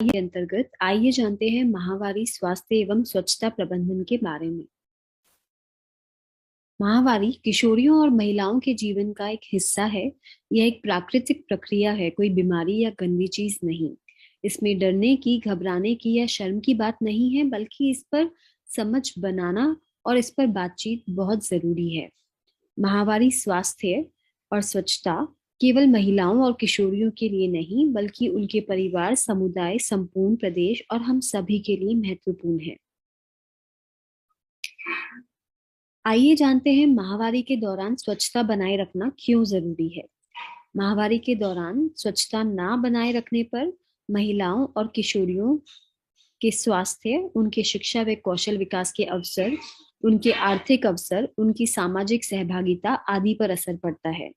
के अंतर्गत आइए जानते हैं माहवारी स्वास्थ्य एवं स्वच्छता प्रबंधन के बारे में। माहवारी किशोरियों और महिलाओं के जीवन का एक हिस्सा है। यह एक प्राकृतिक प्रक्रिया है, कोई बीमारी या गंदी चीज नहीं। इसमें डरने की, घबराने की या शर्म की बात नहीं है, बल्कि इस पर समझ बनाना और इस पर बातचीत बहुत जरूरी है। माहवारी स्वास्थ्य और स्वच्छता केवल महिलाओं और किशोरियों के लिए नहीं, बल्कि उनके परिवार, समुदाय, संपूर्ण प्रदेश और हम सभी के लिए महत्वपूर्ण है। आइए जानते हैं माहवारी के दौरान स्वच्छता बनाए रखना क्यों जरूरी है। माहवारी के दौरान स्वच्छता ना बनाए रखने पर महिलाओं और किशोरियों के स्वास्थ्य, उनके शिक्षा व कौशल विकास के अवसर, उनके आर्थिक अवसर, उनकी सामाजिक सहभागिता आदि पर असर पड़ता है।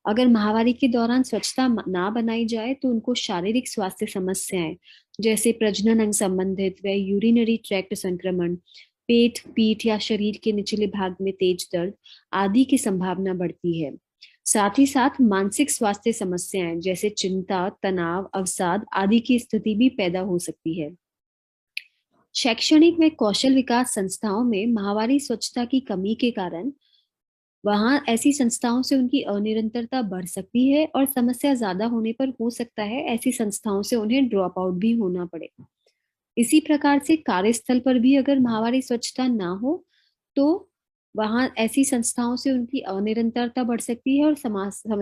अगर माहवारी के दौरान स्वच्छता ना बनाई जाए तो उनको शारीरिक स्वास्थ्य समस्याएं जैसे प्रजनन अंग संबंधित व यूरिनरी ट्रैक्ट संक्रमण, पेट, पीठ या शरीर के निचले भाग में तेज दर्द आदि की संभावना बढ़ती है। साथ ही साथ मानसिक स्वास्थ्य समस्याएं जैसे चिंता, तनाव, अवसाद आदि की स्थिति भी पैदा हो सकती है। शैक्षणिक व कौशल विकास संस्थाओं में माहवारी स्वच्छता की कमी के कारण वहां ऐसी संस्थाओं से उनकी अनिरंतरता बढ़ सकती है और समस्या ज्यादा होने पर हो सकता है ऐसी संस्थाओं से उन्हें ड्रॉप आउट भी होना पड़े। इसी प्रकार से कार्यस्थल पर भी अगर माहवारी स्वच्छता ना हो तो वहां ऐसी संस्थाओं से उनकी अनिरंतरता बढ़ सकती है और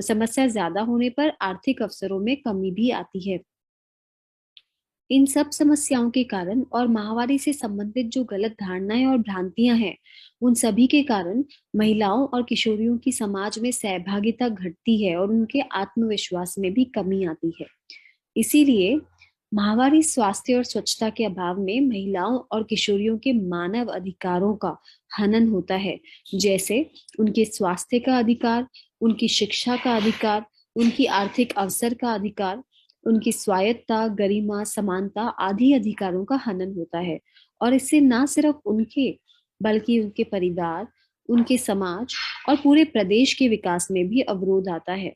समस्या ज्यादा होने पर आर्थिक अवसरों में कमी भी आती है। इन सब समस्याओं के कारण और माहवारी से संबंधित जो गलत धारणाएं और भ्रांतियां हैं, उन सभी के कारण महिलाओं और किशोरियों की समाज में सहभागिता घटती है और उनके आत्मविश्वास में भी कमी आती है। इसीलिए माहवारी स्वास्थ्य और स्वच्छता के अभाव में महिलाओं और किशोरियों के मानव अधिकारों का हनन होता है, जैसे उनके स्वास्थ्य का अधिकार, उनकी शिक्षा का अधिकार, उनकी आर्थिक अवसर का अधिकार, उनकी स्वायत्तता, गरिमा, समानता आदि अधिकारों का हनन होता है। और इससे ना सिर्फ उनके बल्कि उनके परिवार, उनके समाज और पूरे प्रदेश के विकास में भी अवरोध आता है।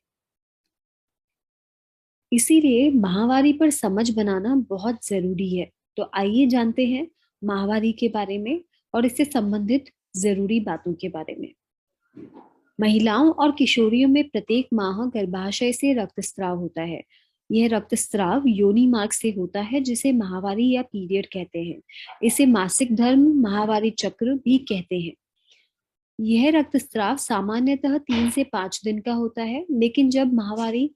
इसीलिए माहवारी पर समझ बनाना बहुत जरूरी है। तो आइए जानते हैं माहवारी के बारे में और इससे संबंधित जरूरी बातों के बारे में। महिलाओं और किशोरियों में प्रत्येक माह गर्भाशय से रक्तस्राव होता है। यह रक्तस्राव योनि मार्ग से होता है, जिसे माहवारी या पीरियड कहते हैं। इसे मासिक धर्म, माहवारी चक्र भी कहते हैं। यह रक्तस्राव सामान्यतः 3 से 5 दिन का होता है, लेकिन जब माहवारी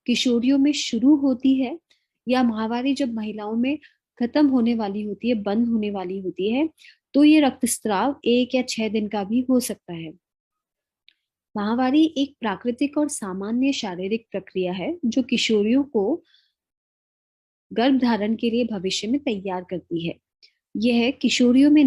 किशोरियों में शुरू होती है या माहवारी जब महिलाओं में खत्म होने वाली होती है, बंद होने वाली होती है, तो ये रक्तस्राव 1 या 6 दिन का भी हो सकता है। माहवारी एक प्राकृतिक और सामान्य शारीरिक प्रक्रिया है जो किशोरियों को गर्भ धारण के लिए भविष्य में तैयार करती है। यह किशोरियों में